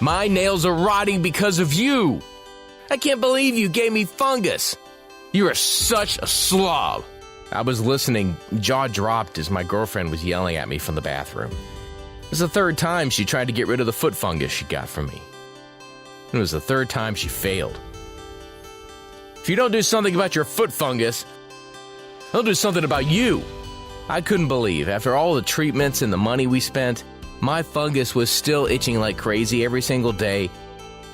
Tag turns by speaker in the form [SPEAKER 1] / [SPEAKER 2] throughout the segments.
[SPEAKER 1] My nails are rotting because of you. I can't believe you gave me fungus. You are such a slob. I was listening, jaw dropped as my girlfriend was yelling at me from the bathroom. It was the third time she tried to get rid of the foot fungus she got from me. It was the third time she failed. If you don't do something about your foot fungus, they'll do something about you. I couldn't believe, after all the treatments and the money we spent, my fungus was still itching like crazy every single day,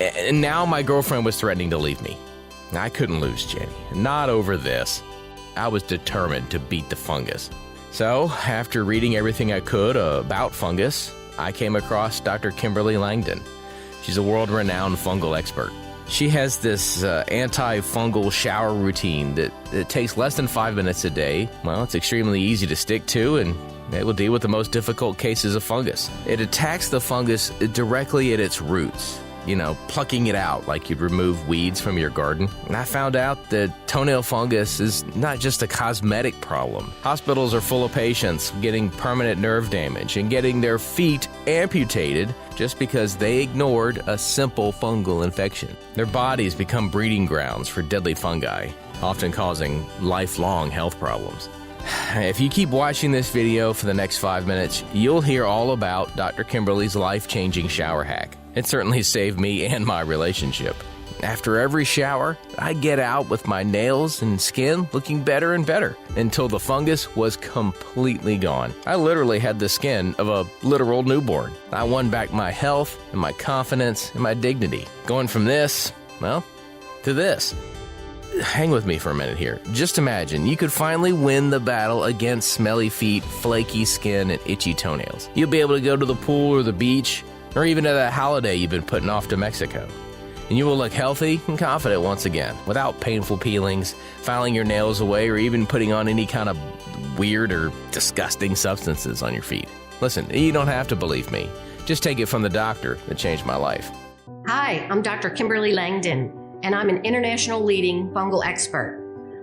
[SPEAKER 1] and now my girlfriend was threatening to leave me. I couldn't lose Jenny, not over this. I was determined to beat the fungus. So, after reading everything I could about fungus, I came across Dr. Kimberly Langdon. She's a world-renowned fungal expert. She has this anti-fungal shower routine that takes less than 5 minutes a day. Well, it's extremely easy to stick to, and it will deal with the most difficult cases of fungus. It attacks the fungus directly at its roots, plucking it out like you'd remove weeds from your garden. And I found out that toenail fungus is not just a cosmetic problem. Hospitals are full of patients getting permanent nerve damage and getting their feet amputated just because they ignored a simple fungal infection. Their bodies become breeding grounds for deadly fungi, often causing lifelong health problems. If you keep watching this video for the next 5 minutes, you'll hear all about Dr. Kimberly's life-changing shower hack. It certainly saved me and my relationship. After every shower, I get out with my nails and skin looking better and better until the fungus was completely gone. I literally had the skin of a literal newborn. I won back my health and my confidence and my dignity. Going from this, to this. Hang with me for a minute here. Just imagine you could finally win the battle against smelly feet, flaky skin, and itchy toenails. You'll be able to go to the pool or the beach, or even to that holiday you've been putting off to Mexico. And you will look healthy and confident once again, without painful peelings, filing your nails away, or even putting on any kind of weird or disgusting substances on your feet. Listen, you don't have to believe me. Just take it from the doctor that changed my life.
[SPEAKER 2] Hi, I'm Dr. Kimberly Langdon, and I'm an international leading fungal expert.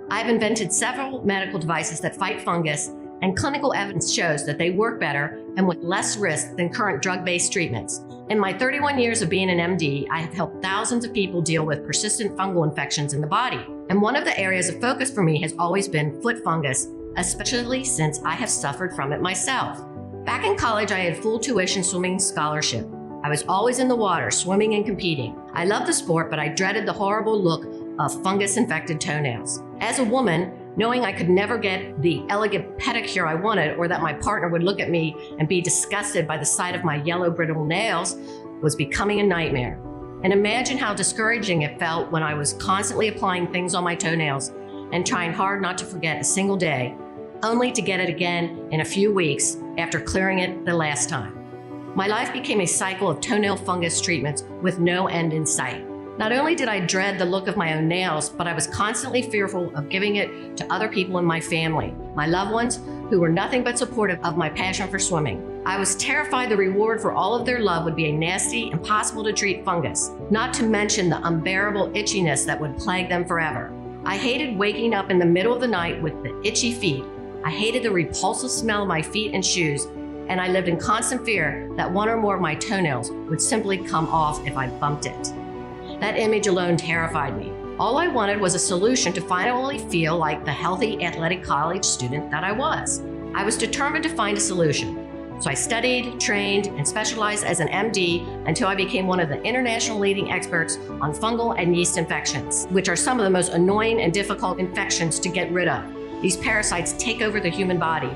[SPEAKER 2] I've invented several medical devices that fight fungus, and clinical evidence shows that they work better and with less risk than current drug-based treatments. In my 31 years of being an MD, I have helped thousands of people deal with persistent fungal infections in the body. And one of the areas of focus for me has always been foot fungus, especially since I have suffered from it myself. Back in college, I had full tuition swimming scholarship. I was always in the water, swimming and competing. I loved the sport, but I dreaded the horrible look of fungus-infected toenails. As a woman, knowing I could never get the elegant pedicure I wanted, or that my partner would look at me and be disgusted by the sight of my yellow brittle nails, was becoming a nightmare. And imagine how discouraging it felt when I was constantly applying things on my toenails and trying hard not to forget a single day, only to get it again in a few weeks after clearing it the last time. My life became a cycle of toenail fungus treatments with no end in sight. Not only did I dread the look of my own nails, but I was constantly fearful of giving it to other people in my family, my loved ones, who were nothing but supportive of my passion for swimming. I was terrified the reward for all of their love would be a nasty, impossible to treat fungus, not to mention the unbearable itchiness that would plague them forever. I hated waking up in the middle of the night with the itchy feet. I hated the repulsive smell of my feet and shoes, and I lived in constant fear that one or more of my toenails would simply come off if I bumped it. That image alone terrified me. All I wanted was a solution to finally feel like the healthy athletic college student that I was. I was determined to find a solution. So I studied, trained, and specialized as an MD until I became one of the international leading experts on fungal and yeast infections, which are some of the most annoying and difficult infections to get rid of. These parasites take over the human body.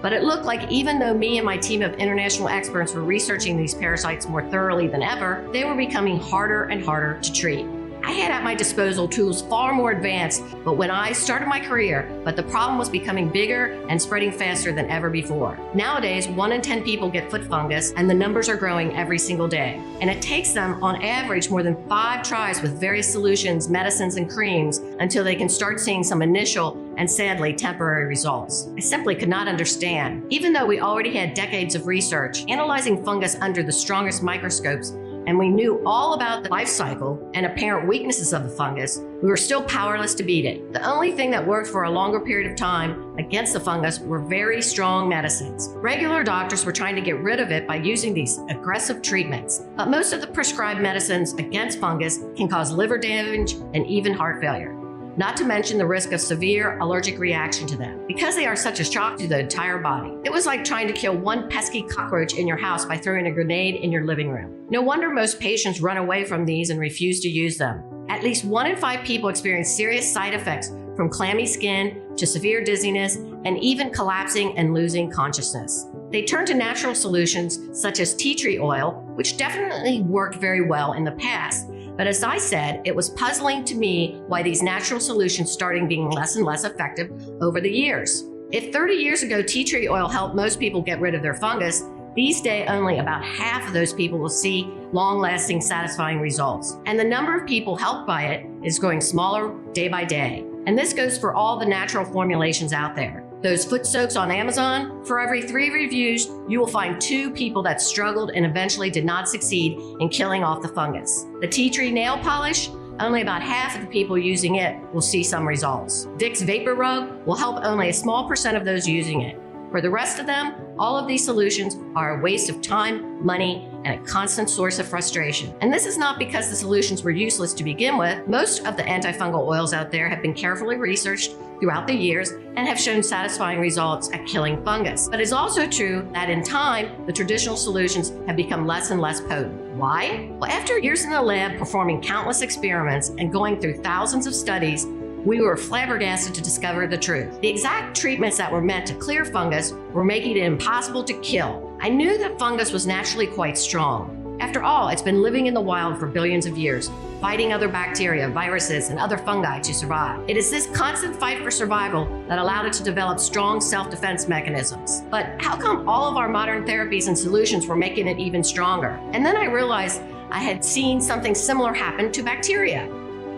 [SPEAKER 2] But it looked like even though me and my team of international experts were researching these parasites more thoroughly than ever, they were becoming harder and harder to treat. I had at my disposal tools far more advanced, but when I started my career, the problem was becoming bigger and spreading faster than ever before. Nowadays, 1 in 10 people get foot fungus, and the numbers are growing every single day. And it takes them, on average, more than 5 tries with various solutions, medicines, and creams until they can start seeing some initial and sadly temporary results. I simply could not understand. Even though we already had decades of research analyzing fungus under the strongest microscopes, and we knew all about the life cycle and apparent weaknesses of the fungus, we were still powerless to beat it. The only thing that worked for a longer period of time against the fungus were very strong medicines. Regular doctors were trying to get rid of it by using these aggressive treatments, but most of the prescribed medicines against fungus can cause liver damage and even heart failure, not to mention the risk of severe allergic reaction to them, because they are such a shock to the entire body. It was like trying to kill one pesky cockroach in your house by throwing a grenade in your living room. No wonder most patients run away from these and refuse to use them. At least 1 in 5 people experience serious side effects, from clammy skin to severe dizziness and even collapsing and losing consciousness. They turn to natural solutions such as tea tree oil, which definitely worked very well in the past. But as I said, it was puzzling to me why these natural solutions started being less and less effective over the years. If 30 years ago tea tree oil helped most people get rid of their fungus, these days only about half of those people will see long-lasting, satisfying results. And the number of people helped by it is growing smaller day by day. And this goes for all the natural formulations out there. Those foot soaks on Amazon, for every 3 reviews, you will find 2 people that struggled and eventually did not succeed in killing off the fungus. The tea tree nail polish, only about half of the people using it will see some results. Vicks Vapor Rub will help only a small % of those using it. For the rest of them, all of these solutions are a waste of time, money, and a constant source of frustration. And this is not because the solutions were useless to begin with. Most of the antifungal oils out there have been carefully researched throughout the years and have shown satisfying results at killing fungus. But it's also true that in time, the traditional solutions have become less and less potent. Why? Well, after years in the lab performing countless experiments and going through thousands of studies, we were flabbergasted to discover the truth. The exact treatments that were meant to clear fungus were making it impossible to kill. I knew that fungus was naturally quite strong. After all, it's been living in the wild for billions of years, fighting other bacteria, viruses, and other fungi to survive. It is this constant fight for survival that allowed it to develop strong self-defense mechanisms. But how come all of our modern therapies and solutions were making it even stronger? And then I realized I had seen something similar happen to bacteria.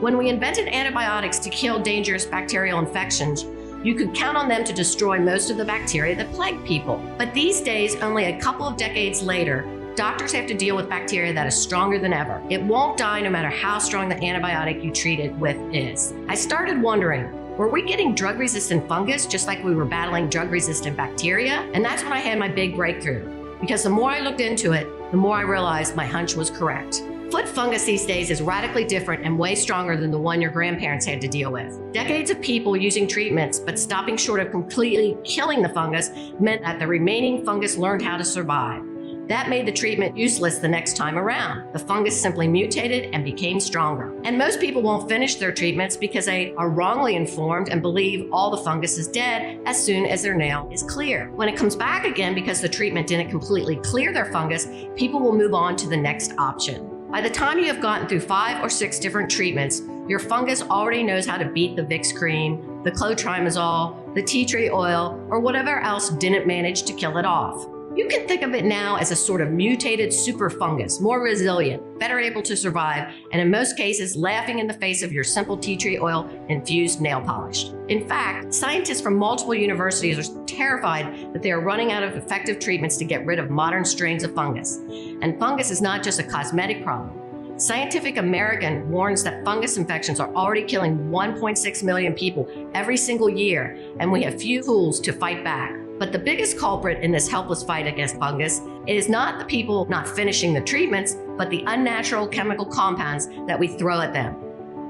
[SPEAKER 2] When we invented antibiotics to kill dangerous bacterial infections, you could count on them to destroy most of the bacteria that plague people. But these days, only a couple of decades later, doctors have to deal with bacteria that is stronger than ever. It won't die no matter how strong the antibiotic you treat it with is. I started wondering, were we getting drug-resistant fungus just like we were battling drug-resistant bacteria? And that's when I had my big breakthrough. Because the more I looked into it, the more I realized my hunch was correct. Foot fungus these days is radically different and way stronger than the one your grandparents had to deal with. Decades of people using treatments but stopping short of completely killing the fungus meant that the remaining fungus learned how to survive. That made the treatment useless the next time around. The fungus simply mutated and became stronger. And most people won't finish their treatments because they are wrongly informed and believe all the fungus is dead as soon as their nail is clear. When it comes back again because the treatment didn't completely clear their fungus, people will move on to the next option. By the time you have gotten through 5 or 6 different treatments, your fungus already knows how to beat the Vicks cream, the clotrimazole, the tea tree oil, or whatever else didn't manage to kill it off. You can think of it now as a sort of mutated super fungus, more resilient, better able to survive, and in most cases, laughing in the face of your simple tea tree oil infused nail polish. In fact, scientists from multiple universities are terrified that they are running out of effective treatments to get rid of modern strains of fungus. And fungus is not just a cosmetic problem. Scientific American warns that fungus infections are already killing 1.6 million people every single year, and we have few tools to fight back. But the biggest culprit in this helpless fight against fungus is not the people not finishing the treatments, but the unnatural chemical compounds that we throw at them.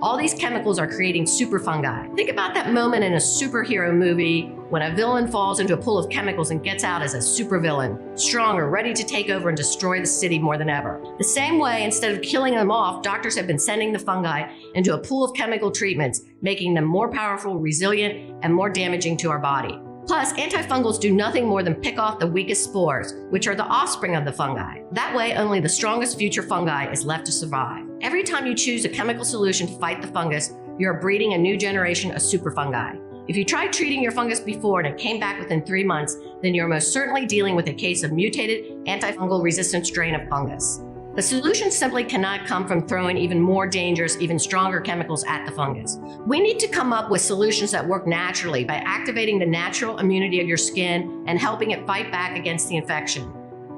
[SPEAKER 2] All these chemicals are creating super fungi. Think about that moment in a superhero movie when a villain falls into a pool of chemicals and gets out as a supervillain, stronger, ready to take over and destroy the city more than ever. The same way, instead of killing them off, doctors have been sending the fungi into a pool of chemical treatments, making them more powerful, resilient, and more damaging to our body. Plus, antifungals do nothing more than pick off the weakest spores, which are the offspring of the fungi. That way, only the strongest future fungi is left to survive. Every time you choose a chemical solution to fight the fungus, you're breeding a new generation of super fungi. If you tried treating your fungus before and it came back within 3 months, then you're most certainly dealing with a case of mutated antifungal resistant strain of fungus. The solution simply cannot come from throwing even more dangerous, even stronger chemicals at the fungus. We need to come up with solutions that work naturally by activating the natural immunity of your skin and helping it fight back against the infection.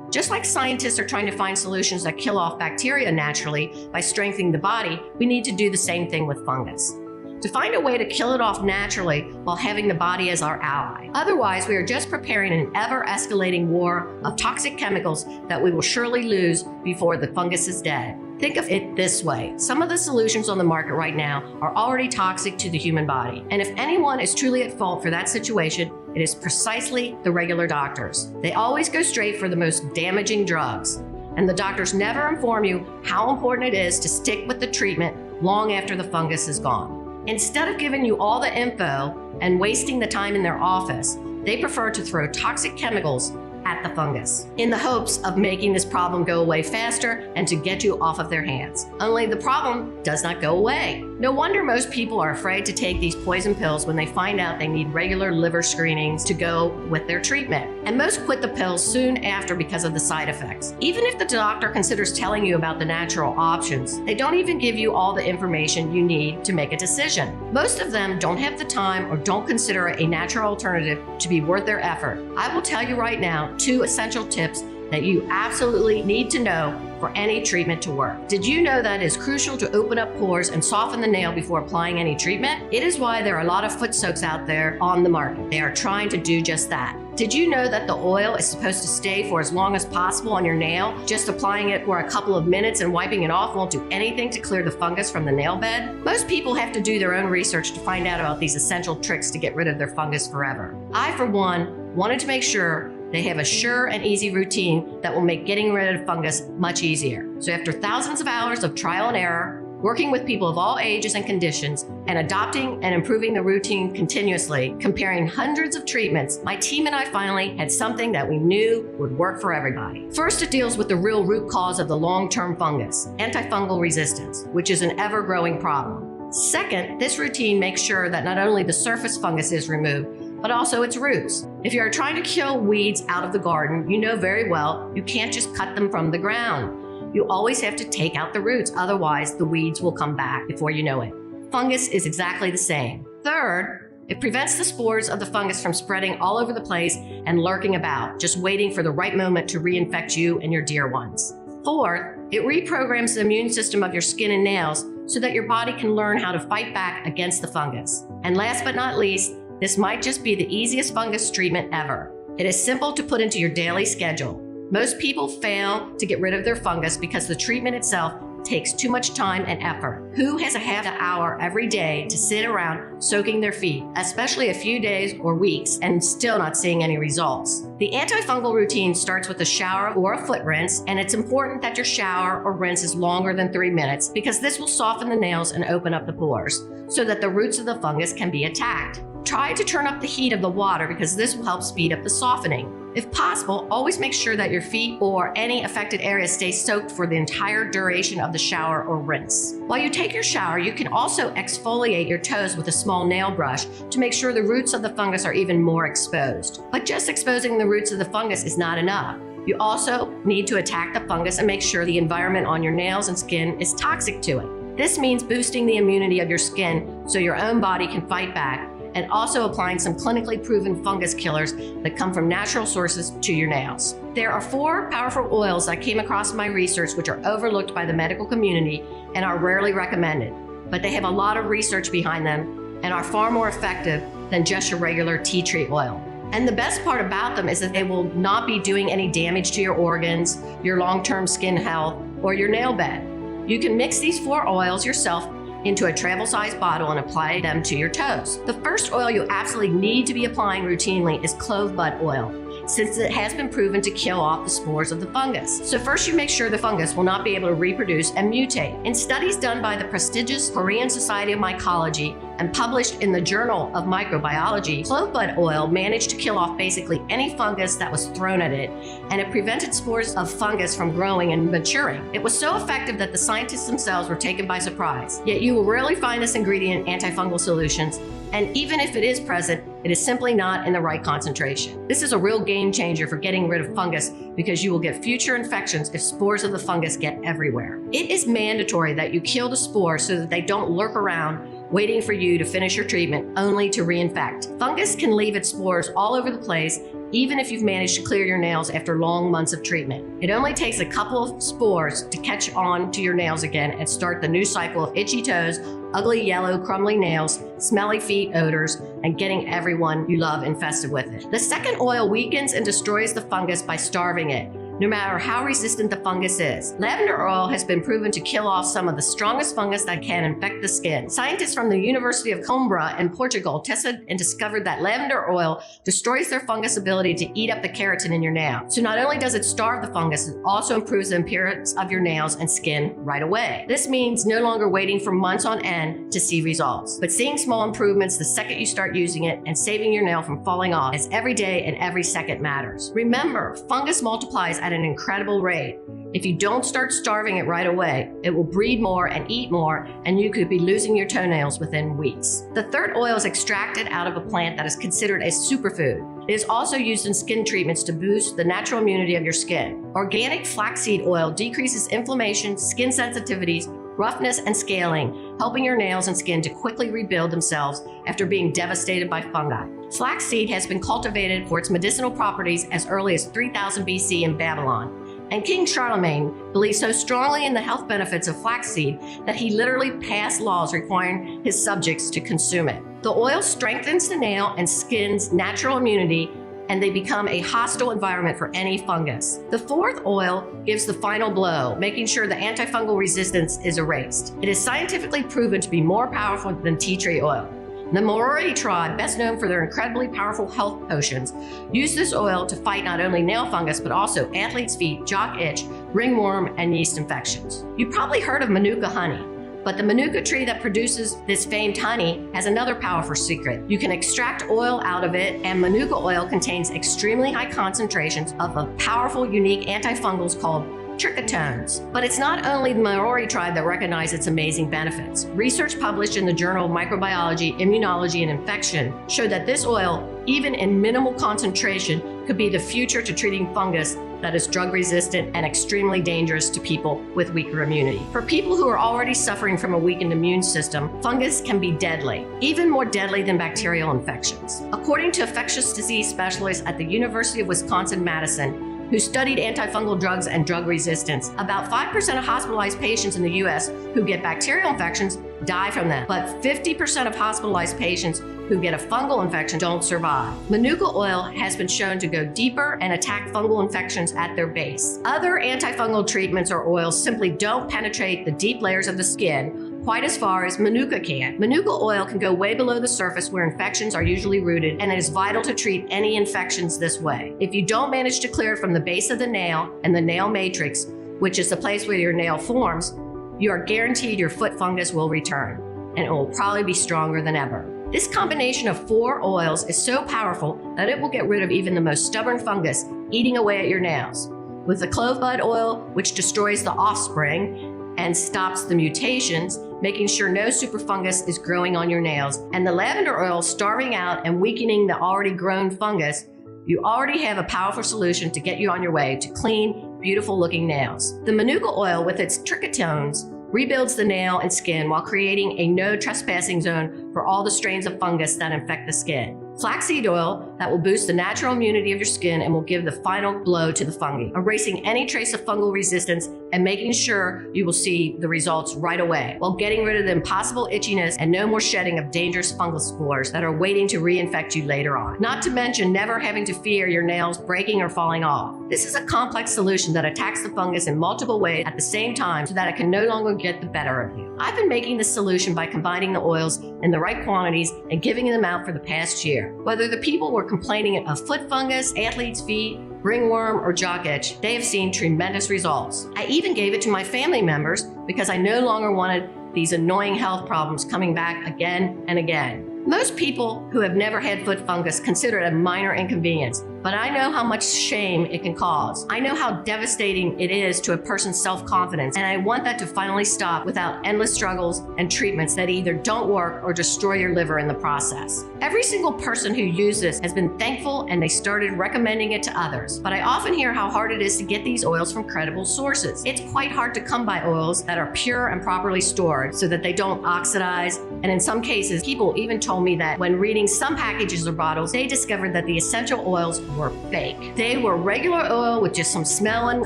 [SPEAKER 2] Just like scientists are trying to find solutions that kill off bacteria naturally by strengthening the body, we need to do the same thing with fungus. To find a way to kill it off naturally while having the body as our ally. Otherwise, we are just preparing an ever-escalating war of toxic chemicals that we will surely lose before the fungus is dead. Think of it this way. Some of the solutions on the market right now are already toxic to the human body. And if anyone is truly at fault for that situation, it is precisely the regular doctors. They always go straight for the most damaging drugs. And the doctors never inform you how important it is to stick with the treatment long after the fungus is gone. Instead of giving you all the info and wasting the time in their office, they prefer to throw toxic chemicals at the fungus in the hopes of making this problem go away faster and to get you off of their hands. Only the problem does not go away. No wonder most people are afraid to take these poison pills when they find out they need regular liver screenings to go with their treatment. And most quit the pills soon after because of the side effects. Even if the doctor considers telling you about the natural options, they don't even give you all the information you need to make a decision. Most of them don't have the time or don't consider a natural alternative to be worth their effort. I will tell you right now 2 essential tips that you absolutely need to know for any treatment to work. Did you know that it is crucial to open up pores and soften the nail before applying any treatment? It is why there are a lot of foot soaks out there on the market. They are trying to do just that. Did you know that the oil is supposed to stay for as long as possible on your nail? Just applying it for a couple of minutes and wiping it off won't do anything to clear the fungus from the nail bed? Most people have to do their own research to find out about these essential tricks to get rid of their fungus forever. I, for one, wanted to make sure they have a sure and easy routine that will make getting rid of fungus much easier. So after thousands of hours of trial and error, working with people of all ages and conditions, and adopting and improving the routine continuously, comparing hundreds of treatments, my team and I finally had something that we knew would work for everybody. First, it deals with the real root cause of the long-term fungus, antifungal resistance, which is an ever-growing problem. Second, this routine makes sure that not only the surface fungus is removed, but also its roots. If you are trying to kill weeds out of the garden, you know very well you can't just cut them from the ground. You always have to take out the roots, otherwise the weeds will come back before you know it. Fungus is exactly the same. Third, it prevents the spores of the fungus from spreading all over the place and lurking about, just waiting for the right moment to reinfect you and your dear ones. Fourth, it reprograms the immune system of your skin and nails so that your body can learn how to fight back against the fungus. And last but not least, this might just be the easiest fungus treatment ever. It is simple to put into your daily schedule. Most people fail to get rid of their fungus because the treatment itself takes too much time and effort. Who has a half an hour every day to sit around soaking their feet, especially a few days or weeks, and still not seeing any results? The antifungal routine starts with a shower or a foot rinse, and it's important that your shower or rinse is longer than 3 minutes because this will soften the nails and open up the pores so that the roots of the fungus can be attacked. Try to turn up the heat of the water because this will help speed up the softening. If possible, always make sure that your feet or any affected area stay soaked for the entire duration of the shower or rinse. While you take your shower, you can also exfoliate your toes with a small nail brush to make sure the roots of the fungus are even more exposed. But just exposing the roots of the fungus is not enough. You also need to attack the fungus and make sure the environment on your nails and skin is toxic to it. This means boosting the immunity of your skin so your own body can fight back, and also applying some clinically proven fungus killers that come from natural sources to your nails. There are 4 powerful oils I came across in my research which are overlooked by the medical community and are rarely recommended, but they have a lot of research behind them and are far more effective than just your regular tea tree oil. And the best part about them is that they will not be doing any damage to your organs, your long-term skin health, or your nail bed. You can mix these 4 oils yourself into a travel-sized bottle and apply them to your toes. The first oil you absolutely need to be applying routinely is clove bud oil, since it has been proven to kill off the spores of the fungus. So first you make sure the fungus will not be able to reproduce and mutate. In studies done by the prestigious Korean Society of Mycology and published in the Journal of Microbiology, clove bud oil managed to kill off basically any fungus that was thrown at it, and it prevented spores of fungus from growing and maturing. It was so effective that the scientists themselves were taken by surprise. Yet you will rarely find this ingredient in antifungal solutions, and even if it is present, it is simply not in the right concentration. This is a real game changer for getting rid of fungus because you will get future infections if spores of the fungus get everywhere. It is mandatory that you kill the spores so that they don't lurk around waiting for you to finish your treatment only to reinfect. Fungus can leave its spores all over the place even if you've managed to clear your nails after long months of treatment. It only takes a couple of spores to catch on to your nails again and start the new cycle of itchy toes, ugly yellow crumbly nails, smelly feet odors, and getting everyone you love infested with it. The second oil weakens and destroys the fungus by starving it, no matter how resistant the fungus is. Lavender oil has been proven to kill off some of the strongest fungus that can infect the skin. Scientists from the University of Coimbra in Portugal tested and discovered that lavender oil destroys their fungus ability to eat up the keratin in your nail. So not only does it starve the fungus, it also improves the appearance of your nails and skin right away. This means no longer waiting for months on end to see results, but seeing small improvements the second you start using it and saving your nail from falling off, as every day and every second matters. Remember, fungus multiplies at an incredible rate. If you don't start starving it right away, it will breed more and eat more, and you could be losing your toenails within weeks. The third oil is extracted out of a plant that is considered a superfood. It is also used in skin treatments to boost the natural immunity of your skin. Organic flaxseed oil decreases inflammation, skin sensitivities, roughness, and scaling, helping your nails and skin to quickly rebuild themselves after being devastated by fungi. Flaxseed has been cultivated for its medicinal properties as early as 3000 BC in Babylon. And King Charlemagne believed so strongly in the health benefits of flaxseed that he literally passed laws requiring his subjects to consume it. The oil strengthens the nail and skin's natural immunity, and they become a hostile environment for any fungus. The fourth oil gives the final blow, making sure the antifungal resistance is erased. It is scientifically proven to be more powerful than tea tree oil. The Maori tribe, best known for their incredibly powerful health potions, use this oil to fight not only nail fungus, but also athlete's feet, jock itch, ringworm, and yeast infections. You've probably heard of Manuka honey, but the Manuka tree that produces this famed honey has another powerful secret. You can extract oil out of it, and Manuka oil contains extremely high concentrations of a powerful, unique antifungals called trichotones. But it's not only the Maori tribe that recognized its amazing benefits. Research published in the Journal of Microbiology, Immunology, and Infection showed that this oil, even in minimal concentration, could be the future to treating fungus that is drug resistant and extremely dangerous to people with weaker immunity. For people who are already suffering from a weakened immune system, fungus can be deadly, even more deadly than bacterial infections. According to infectious disease specialists at the University of Wisconsin-Madison, who studied antifungal drugs and drug resistance, about 5% of hospitalized patients in the US who get bacterial infections die from them, but 50% of hospitalized patients who get a fungal infection don't survive. Manuka oil has been shown to go deeper and attack fungal infections at their base. Other antifungal treatments or oils simply don't penetrate the deep layers of the skin quite as far as Manuka can. Manuka oil can go way below the surface where infections are usually rooted, and it is vital to treat any infections this way. If you don't manage to clear it from the base of the nail and the nail matrix, which is the place where your nail forms, you are guaranteed your foot fungus will return, and it will probably be stronger than ever. This combination of 4 oils is so powerful that it will get rid of even the most stubborn fungus eating away at your nails. With the clove bud oil, which destroys the offspring and stops the mutations, making sure no superfungus is growing on your nails, and the lavender oil starving out and weakening the already grown fungus, you already have a powerful solution to get you on your way to clean, beautiful looking nails. The Manuka oil with its trichotones rebuilds the nail and skin while creating a no trespassing zone for all the strains of fungus that infect the skin. Flaxseed oil that will boost the natural immunity of your skin and will give the final blow to the fungi, erasing any trace of fungal resistance and making sure you will see the results right away, while getting rid of the impossible itchiness and no more shedding of dangerous fungal spores that are waiting to reinfect you later on. Not to mention never having to fear your nails breaking or falling off. This is a complex solution that attacks the fungus in multiple ways at the same time so that it can no longer get the better of you. I've been making this solution by combining the oils in the right quantities and giving them out for the past year. Whether the people were complaining of foot fungus, athlete's feet, ringworm, or jock itch, they have seen tremendous results. I even gave it to my family members because I no longer wanted these annoying health problems coming back again and again. Most people who have never had foot fungus consider it a minor inconvenience, but I know how much shame it can cause. I know how devastating it is to a person's self-confidence, and I want that to finally stop without endless struggles and treatments that either don't work or destroy your liver in the process. Every single person who used this has been thankful, and they started recommending it to others. But I often hear how hard it is to get these oils from credible sources. It's quite hard to come by oils that are pure and properly stored so that they don't oxidize, and in some cases, people even told me that when reading some packages or bottles, they discovered that the essential oils were fake. They were regular oil with just some smell and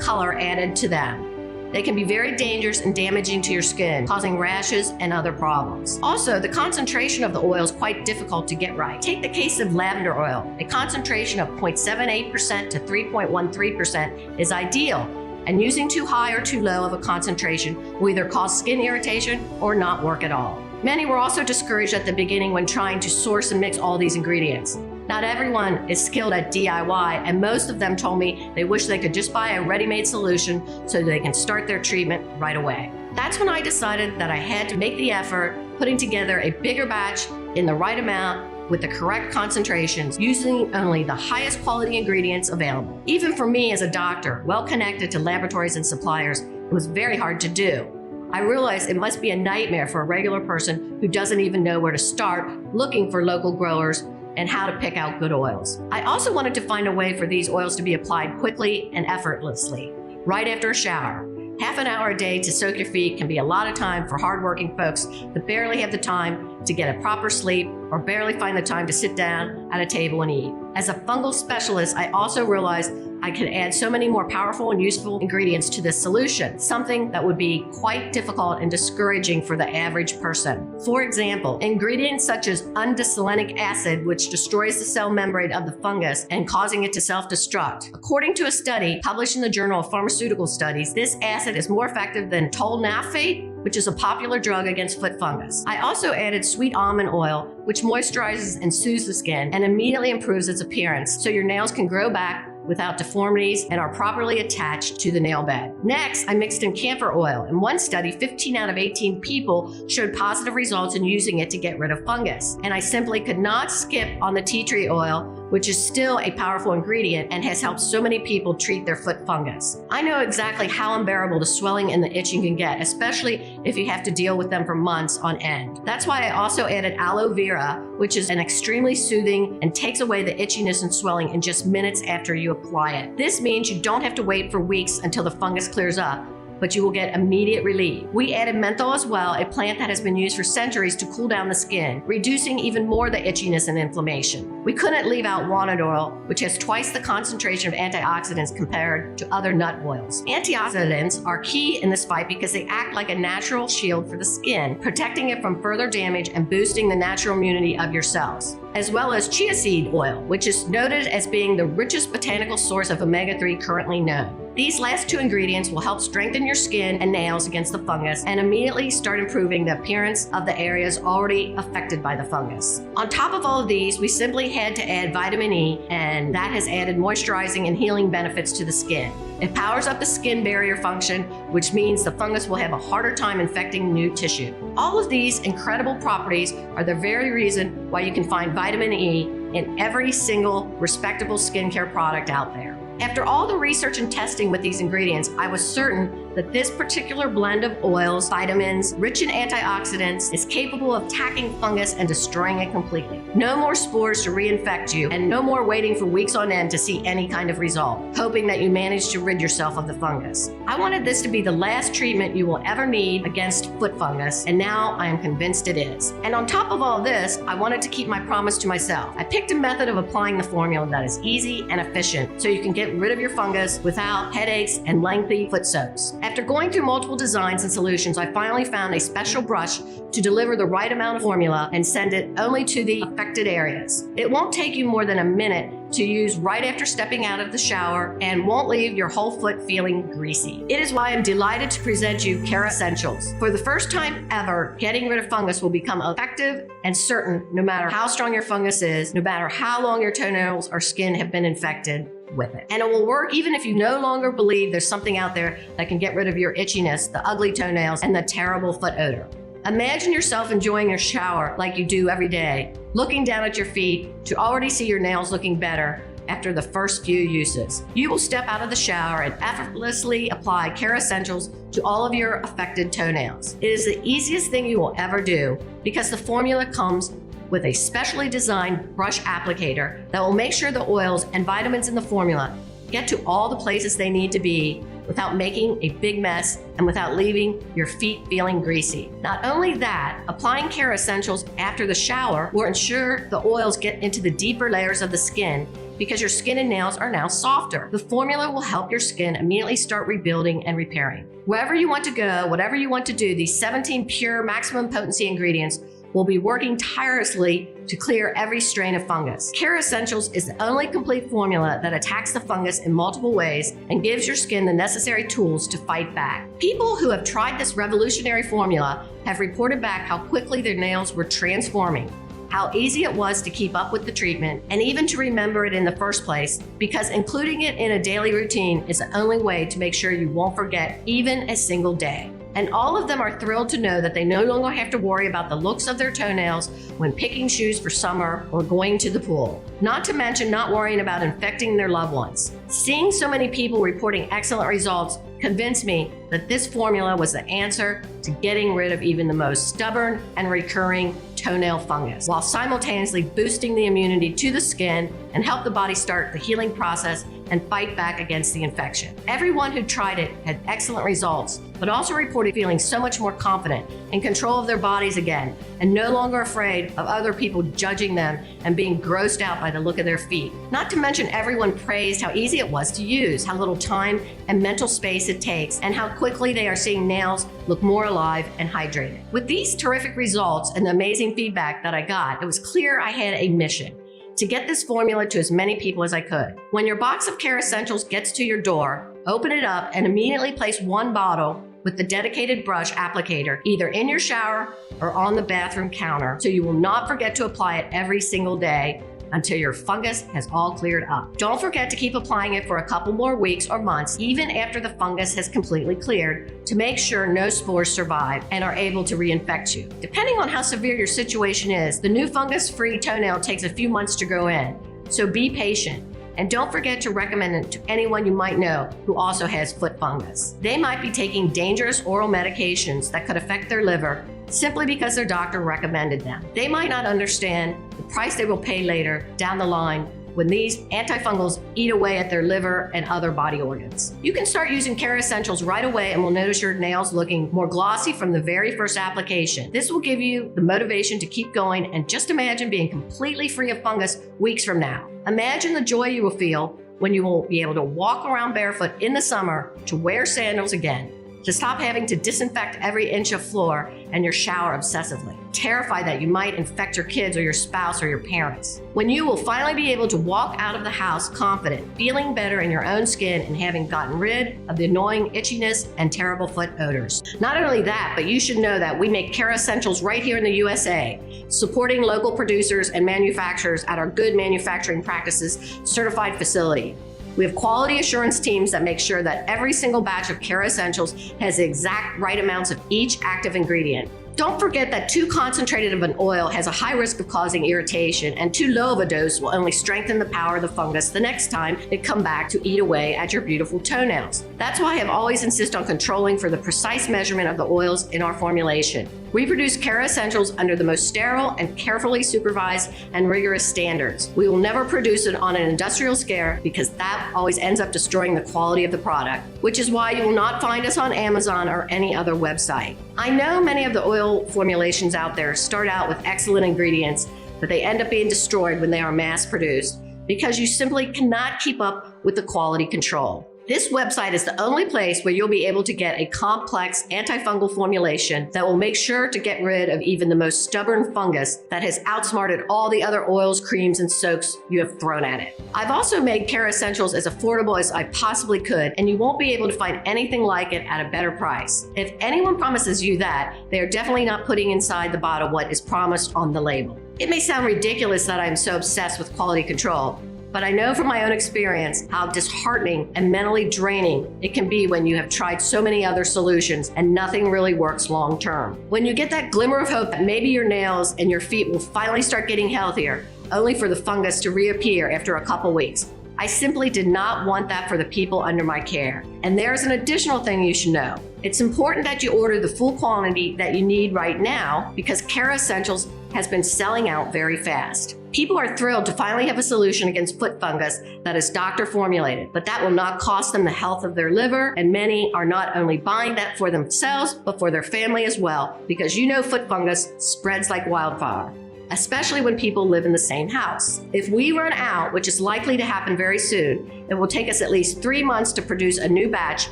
[SPEAKER 2] color added to them. They can be very dangerous and damaging to your skin, causing rashes and other problems. Also, the concentration of the oil is quite difficult to get right. Take the case of lavender oil. A concentration of 0.78% to 3.13% is ideal, and using too high or too low of a concentration will either cause skin irritation or not work at all. Many were also discouraged at the beginning when trying to source and mix all these ingredients. Not everyone is skilled at DIY, and most of them told me they wish they could just buy a ready-made solution so they can start their treatment right away. That's when I decided that I had to make the effort, putting together a bigger batch in the right amount with the correct concentrations, using only the highest quality ingredients available. Even for me as a doctor, well connected to laboratories and suppliers, it was very hard to do. I realized it must be a nightmare for a regular person who doesn't even know where to start looking for local growers and how to pick out good oils. I also wanted to find a way for these oils to be applied quickly and effortlessly, right after a shower. Half an hour a day to soak your feet can be a lot of time for hardworking folks that barely have the time to get a proper sleep or barely find the time to sit down at a table and eat. As a fungal specialist, I also realized I could add so many more powerful and useful ingredients to this solution, something that would be quite difficult and discouraging for the average person. For example, ingredients such as undiselenic acid, which destroys the cell membrane of the fungus and causing it to self-destruct. According to a study published in the Journal of Pharmaceutical Studies, this acid is more effective than tolnafate, which is a popular drug against foot fungus. I also added sweet almond oil, which moisturizes and soothes the skin and immediately improves its appearance so your nails can grow back without deformities and are properly attached to the nail bed. Next, I mixed in camphor oil. In one study, 15 out of 18 people showed positive results in using it to get rid of fungus. And I simply could not skip on the tea tree oil, which is still a powerful ingredient and has helped so many people treat their foot fungus. I know exactly how unbearable the swelling and the itching can get, especially if you have to deal with them for months on end. That's why I also added aloe vera, which is an extremely soothing and takes away the itchiness and swelling in just minutes after you apply it. This means you don't have to wait for weeks until the fungus clears up, but you will get immediate relief. We added menthol as well, a plant that has been used for centuries to cool down the skin, reducing even more the itchiness and inflammation. We couldn't leave out walnut oil, which has twice the concentration of antioxidants compared to other nut oils. Antioxidants are key in this fight because they act like a natural shield for the skin, protecting it from further damage and boosting the natural immunity of your cells. As well as chia seed oil, which is noted as being the richest botanical source of omega-3 currently known. These last two ingredients will help strengthen your skin and nails against the fungus and immediately start improving the appearance of the areas already affected by the fungus. On top of all of these, we simply had to add vitamin E, and that has added moisturizing and healing benefits to the skin. It powers up the skin barrier function, which means the fungus will have a harder time infecting new tissue. All of these incredible properties are the very reason why you can find vitamin E in every single respectable skincare product out there. After all the research and testing with these ingredients, I was certain that this particular blend of oils, vitamins, rich in antioxidants, is capable of attacking fungus and destroying it completely. No more spores to reinfect you, and no more waiting for weeks on end to see any kind of result, hoping that you manage to rid yourself of the fungus. I wanted this to be the last treatment you will ever need against foot fungus, and now I am convinced it is. And on top of all this, I wanted to keep my promise to myself. I picked a method of applying the formula that is easy and efficient, so you can get rid of your fungus without headaches and lengthy foot soaks. After going through multiple designs and solutions, I finally found a special brush to deliver the right amount of formula and send it only to the affected areas. It won't take you more than a minute to use right after stepping out of the shower and won't leave your whole foot feeling greasy. It is why I'm delighted to present you KERASSENTIALS. For the first time ever, getting rid of fungus will become effective and certain no matter how strong your fungus is, no matter how long your toenails or skin have been infected with it. And it will work even if you no longer believe there's something out there that can get rid of your itchiness, the ugly toenails, and the terrible foot odor. Imagine yourself enjoying your shower like you do every day, looking down at your feet to already see your nails looking better after the first few uses. You will step out of the shower and effortlessly apply KERASSENTIALS to all of your affected toenails. It is the easiest thing you will ever do because the formula comes with a specially designed brush applicator that will make sure the oils and vitamins in the formula get to all the places they need to be without making a big mess and without leaving your feet feeling greasy. Not only that, applying KERASSENTIALS after the shower will ensure the oils get into the deeper layers of the skin because your skin and nails are now softer. The formula will help your skin immediately start rebuilding and repairing. Wherever you want to go, whatever you want to do, these 17 pure maximum potency ingredients will be working tirelessly to clear every strain of fungus. KERASSENTIALS is the only complete formula that attacks the fungus in multiple ways and gives your skin the necessary tools to fight back. People who have tried this revolutionary formula have reported back how quickly their nails were transforming, how easy it was to keep up with the treatment, and even to remember it in the first place, because including it in a daily routine is the only way to make sure you won't forget even a single day. And all of them are thrilled to know that they no longer have to worry about the looks of their toenails when picking shoes for summer or going to the pool. Not to mention not worrying about infecting their loved ones. Seeing so many people reporting excellent results convinced me that this formula was the answer to getting rid of even the most stubborn and recurring toenail fungus, while simultaneously boosting the immunity to the skin and help the body start the healing process and fight back against the infection. Everyone who tried it had excellent results, but also reported feeling so much more confident, in control of their bodies again, and no longer afraid of other people judging them and being grossed out by the look of their feet. Not to mention everyone praised how easy it was to use, how little time and mental space it takes, and how quickly they are seeing nails look more alive and hydrated. With these terrific results and the amazing feedback that I got, it was clear I had a mission: to get this formula to as many people as I could. When your box of KERASSENTIALS gets to your door, open it up and immediately place one bottle with the dedicated brush applicator either in your shower or on the bathroom counter, so you will not forget to apply it every single day until your fungus has all cleared up. Don't forget to keep applying it for a couple more weeks or months, even after the fungus has completely cleared, to make sure no spores survive and are able to reinfect you. Depending on how severe your situation is, the new fungus-free toenail takes a few months to grow in, so be patient. And don't forget to recommend it to anyone you might know who also has foot fungus. They might be taking dangerous oral medications that could affect their liver simply because their doctor recommended them. They might not understand the price they will pay later down the line when these antifungals eat away at their liver and other body organs. You can start using KERASSENTIALS right away and will notice your nails looking more glossy from the very first application. This will give you the motivation to keep going, and just imagine being completely free of fungus weeks from now. Imagine the joy you will feel when you will be able to walk around barefoot in the summer, to wear sandals again, to stop having to disinfect every inch of floor and your shower obsessively, terrified that you might infect your kids or your spouse or your parents. When you will finally be able to walk out of the house confident, feeling better in your own skin and having gotten rid of the annoying itchiness and terrible foot odors. Not only that, but you should know that we make KERASSENTIALS right here in the USA, supporting local producers and manufacturers at our Good Manufacturing Practices certified facility. We have quality assurance teams that make sure that every single batch of KERASSENTIALS has the exact right amounts of each active ingredient. Don't forget that too concentrated of an oil has a high risk of causing irritation, and too low of a dose will only strengthen the power of the fungus the next time it come back to eat away at your beautiful toenails. That's why I have always insisted on controlling for the precise measurement of the oils in our formulation. We produce KERASSENTIALS under the most sterile and carefully supervised and rigorous standards. We will never produce it on an industrial scale, because that always ends up destroying the quality of the product, which is why you will not find us on Amazon or any other website. I know many of the oil formulations out there start out with excellent ingredients, but they end up being destroyed when they are mass produced, because you simply cannot keep up with the quality control. This website is the only place where you'll be able to get a complex antifungal formulation that will make sure to get rid of even the most stubborn fungus that has outsmarted all the other oils, creams, and soaps you have thrown at it. I've also made KERASSENTIALS as affordable as I possibly could, and you won't be able to find anything like it at a better price. If anyone promises you that, they are definitely not putting inside the bottle what is promised on the label. It may sound ridiculous that I'm so obsessed with quality control, but I know from my own experience how disheartening and mentally draining it can be when you have tried so many other solutions and nothing really works long term. When you get that glimmer of hope that maybe your nails and your feet will finally start getting healthier, only for the fungus to reappear after a couple weeks. I simply did not want that for the people under my care. And there's an additional thing you should know. It's important that you order the full quantity that you need right now, because KERASSENTIALS has been selling out very fast. People are thrilled to finally have a solution against foot fungus that is doctor formulated, but that will not cost them the health of their liver, and many are not only buying that for themselves, but for their family as well, because you know foot fungus spreads like wildfire. especially when people live in the same house. If we run out, which is likely to happen very soon, it will take us at least 3 months to produce a new batch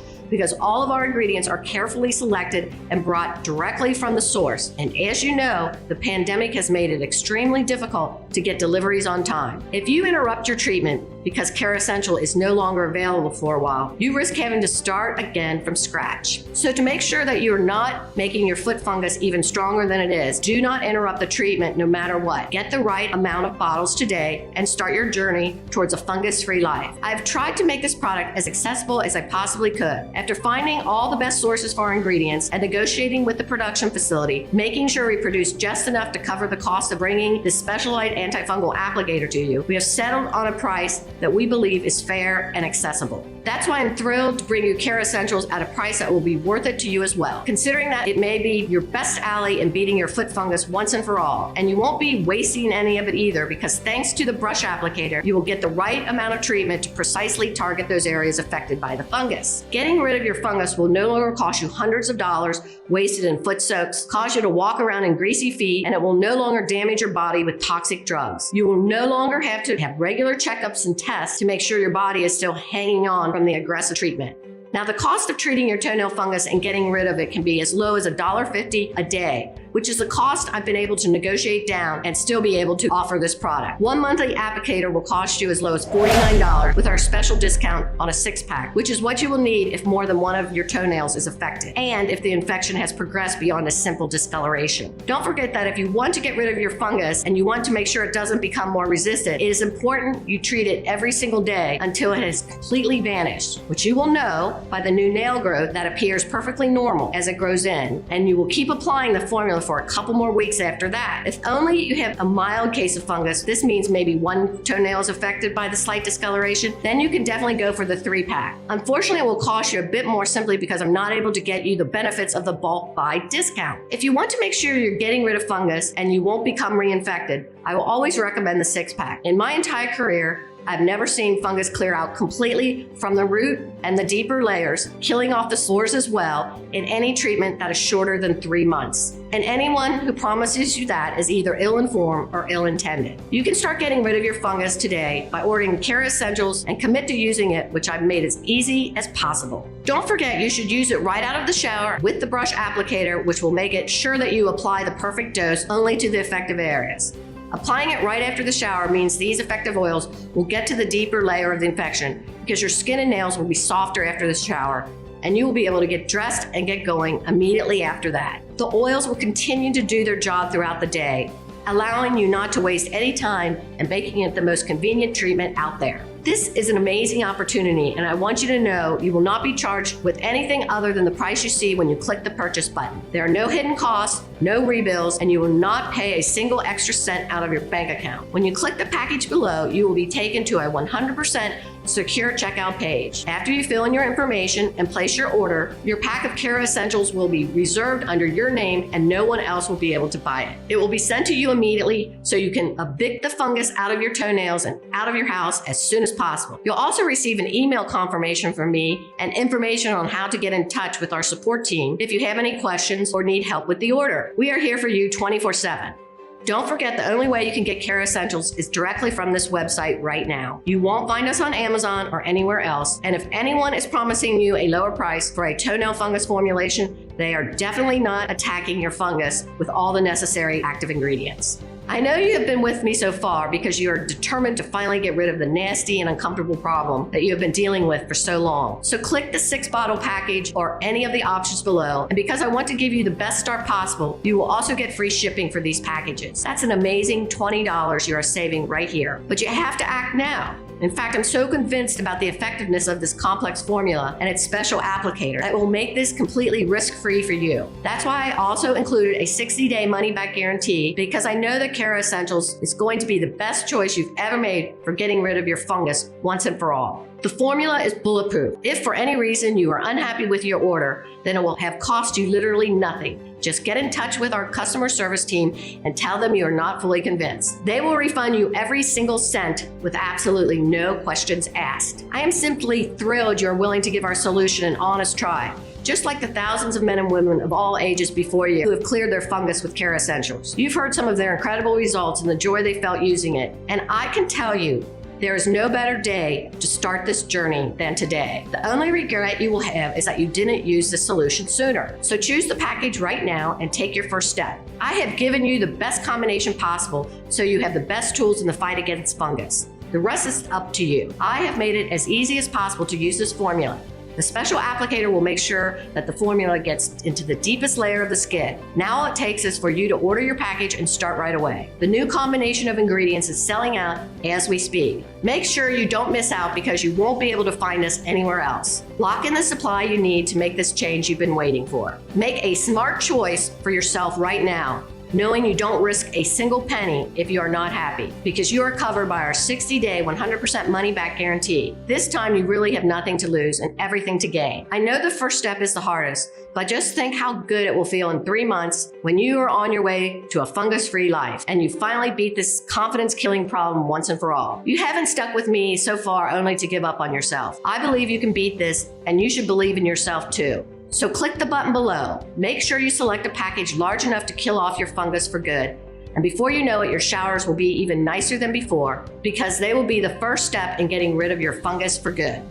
[SPEAKER 2] because all of our ingredients are carefully selected and brought directly from the source. And as you know, the pandemic has made it extremely difficult to get deliveries on time. If you interrupt your treatment because KERASSENTIAL is no longer available for a while, you risk having to start again from scratch. So to make sure that you're not making your foot fungus even stronger than it is, do not interrupt the treatment no matter what. Get the right amount of bottles today and start your journey towards a fungus-free life. I've tried to make this product as accessible as I possibly could. After finding all the best sources for our ingredients and negotiating with the production facility, making sure we produce just enough to cover the cost of bringing this specialized antifungal applicator to you, we have settled on a price that we believe is fair and accessible. That's why I'm thrilled to bring you KERASSENTIALS at a price that will be worth it to you as well, considering that it may be your best ally in beating your foot fungus once and for all. And you won't be wasting any of it either, because thanks to the brush applicator, you will get the right amount of treatment to precisely target those areas affected by the fungus. Getting rid of your fungus will no longer cost you hundreds of dollars wasted in foot soaks, cause you to walk around in greasy feet, and it will no longer damage your body with toxic drugs. You will no longer have to have regular checkups and tests to make sure your body is still hanging on from the aggressive treatment. Now, the cost of treating your toenail fungus and getting rid of it can be as low as $1.50 a day, which is the cost I've been able to negotiate down and still be able to offer this product. One monthly applicator will cost you as low as $49 with our special discount on a 6-pack, which is what you will need if more than one of your toenails is affected, and if the infection has progressed beyond a simple discoloration. Don't forget that if you want to get rid of your fungus and you want to make sure it doesn't become more resistant, it is important you treat it every single day until it has completely vanished, which you will know by the new nail growth that appears perfectly normal as it grows in, and you will keep applying the formula for a couple more weeks after that. If only you have a mild case of fungus, this means maybe one toenail is affected by the slight discoloration, then you can definitely go for the 3-pack. Unfortunately, it will cost you a bit more simply because I'm not able to get you the benefits of the bulk buy discount. If you want to make sure you're getting rid of fungus and you won't become reinfected, I will always recommend the 6-pack. In my entire career, I've never seen fungus clear out completely from the root and the deeper layers, killing off the spores as well, in any treatment that is shorter than 3 months. And anyone who promises you that is either ill-informed or ill-intended. You can start getting rid of your fungus today by ordering KERASSENTIALS and commit to using it, which I've made as easy as possible. Don't forget, you should use it right out of the shower with the brush applicator, which will make it sure that you apply the perfect dose only to the effective areas. Applying it right after the shower means these effective oils will get to the deeper layer of the infection because your skin and nails will be softer after the shower, and you will be able to get dressed and get going immediately after that. The oils will continue to do their job throughout the day, allowing you not to waste any time and making it the most convenient treatment out there. This is an amazing opportunity, and I want you to know you will not be charged with anything other than the price you see when you click the purchase button. There are no hidden costs, no rebills, and you will not pay a single extra cent out of your bank account. When you click the package below, you will be taken to a 100% secure checkout page. After you fill in your information and place your order, your pack of KERASSENTIALS will be reserved under your name and no one else will be able to buy it. It will be sent to you immediately so you can evict the fungus out of your toenails and out of your house as soon as possible. You'll also receive an email confirmation from me and information on how to get in touch with our support team if you have any questions or need help with the order. We are here for you 24/7. Don't forget, the only way you can get KERASSENTIALS is directly from this website right now. You won't find us on Amazon or anywhere else, and if anyone is promising you a lower price for a toenail fungus formulation, they are definitely not attacking your fungus with all the necessary active ingredients. I know you have been with me so far because you are determined to finally get rid of the nasty and uncomfortable problem that you have been dealing with for so long. So click the 6-bottle package or any of the options below. And because I want to give you the best start possible, you will also get free shipping for these packages. That's an amazing $20 you are saving right here. But you have to act now. In fact, I'm so convinced about the effectiveness of this complex formula and its special applicator that will make this completely risk-free for you. That's why I also included a 60-day money-back guarantee, because I know that KERASSENTIALS is going to be the best choice you've ever made for getting rid of your fungus once and for all. The formula is bulletproof. If for any reason you are unhappy with your order, then it will have cost you literally nothing. Just get in touch with our customer service team and tell them you are not fully convinced. They will refund you every single cent with absolutely no questions asked. I am simply thrilled you're willing to give our solution an honest try. just like the thousands of men and women of all ages before you who have cleared their fungus with KERASSENTIALS. You've heard some of their incredible results and the joy they felt using it. And I can tell you, there is no better day to start this journey than today. The only regret you will have is that you didn't use the solution sooner. So choose the package right now and take your first step. I have given you the best combination possible so you have the best tools in the fight against fungus. The rest is up to you. I have made it as easy as possible to use this formula. The special applicator will make sure that the formula gets into the deepest layer of the skin. Now all it takes is for you to order your package and start right away. The new combination of ingredients is selling out as we speak. Make sure you don't miss out because you won't be able to find this anywhere else. Lock in the supply you need to make this change you've been waiting for. Make a smart choice for yourself right now, knowing you don't risk a single penny if you are not happy, because you are covered by our 60-day 100% money-back guarantee. This time you really have nothing to lose and everything to gain. I know the first step is the hardest, but just think how good it will feel in 3 months when you are on your way to a fungus-free life and you finally beat this confidence-killing problem once and for all. You haven't stuck with me so far only to give up on yourself. I believe you can beat this, and you should believe in yourself too. So click the button below. Make sure you select a package large enough to kill off your fungus for good. And before you know it, your showers will be even nicer than before because they will be the first step in getting rid of your fungus for good.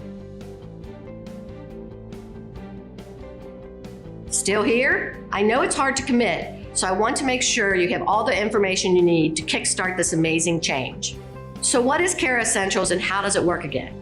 [SPEAKER 2] Still here? I know it's hard to commit, so I want to make sure you have all the information you need to kickstart this amazing change. So what is KERASSENTIALS and how does it work again?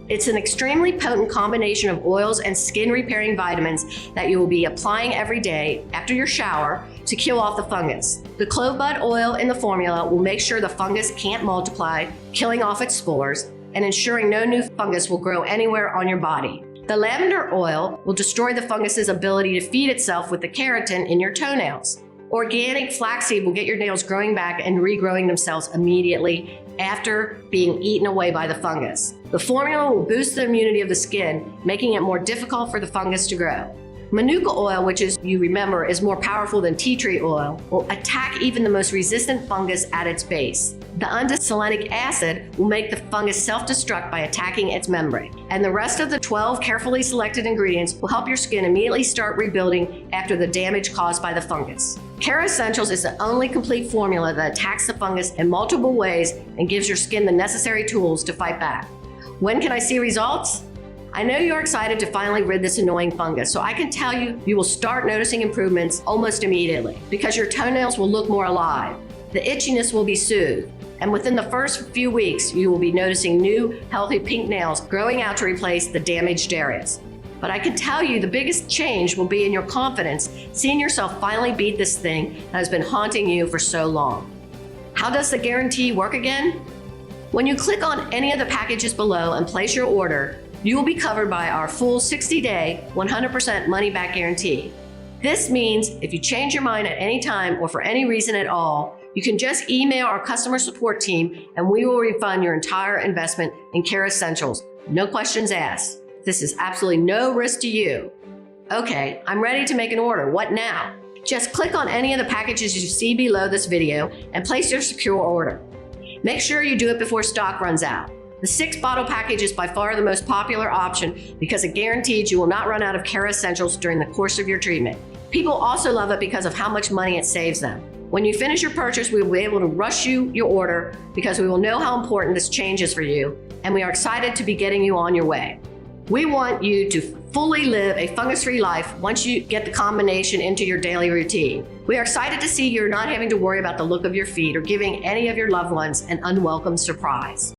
[SPEAKER 2] It's an extremely potent combination of oils and skin repairing vitamins that you will be applying every day after your shower to kill off the fungus. The clove bud oil in the formula will make sure the fungus can't multiply, killing off its spores and ensuring no new fungus will grow anywhere on your body. The lavender oil will destroy the fungus's ability to feed itself with the keratin in your toenails. Organic flaxseed will get your nails growing back and regrowing themselves immediately after being eaten away by the fungus. The formula will boost the immunity of the skin, making it more difficult for the fungus to grow. Manuka oil, which is, you remember, is more powerful than tea tree oil, will attack even the most resistant fungus at its base. The undiselenic acid will make the fungus self-destruct by attacking its membrane. And the rest of the 12 carefully selected ingredients will help your skin immediately start rebuilding after the damage caused by the fungus. KERASSENTIALS is the only complete formula that attacks the fungus in multiple ways and gives your skin the necessary tools to fight back. When can I see results? I know you're excited to finally rid this annoying fungus, so I can tell you, you will start noticing improvements almost immediately because your toenails will look more alive. The itchiness will be soothed, and within the first few weeks, you will be noticing new, healthy pink nails growing out to replace the damaged areas. But I can tell you the biggest change will be in your confidence, seeing yourself finally beat this thing that has been haunting you for so long. How does the guarantee work again? When you click on any of the packages below and place your order, you will be covered by our full 60-day, 100% money-back guarantee. This means if you change your mind at any time or for any reason at all, you can just email our customer support team and we will refund your entire investment in KERASSENTIALS. No questions asked. This is absolutely no risk to you. Okay, I'm ready to make an order. What now? Just click on any of the packages you see below this video and place your secure order. Make sure you do it before stock runs out. The 6-bottle package is by far the most popular option because it guarantees you will not run out of KERASSENTIALS during the course of your treatment. People also love it because of how much money it saves them. When you finish your purchase, we will be able to rush you your order because we will know how important this change is for you, and we are excited to be getting you on your way. We want you to fully live a fungus-free life once you get the combination into your daily routine. We are excited to see you're not having to worry about the look of your feet or giving any of your loved ones an unwelcome surprise.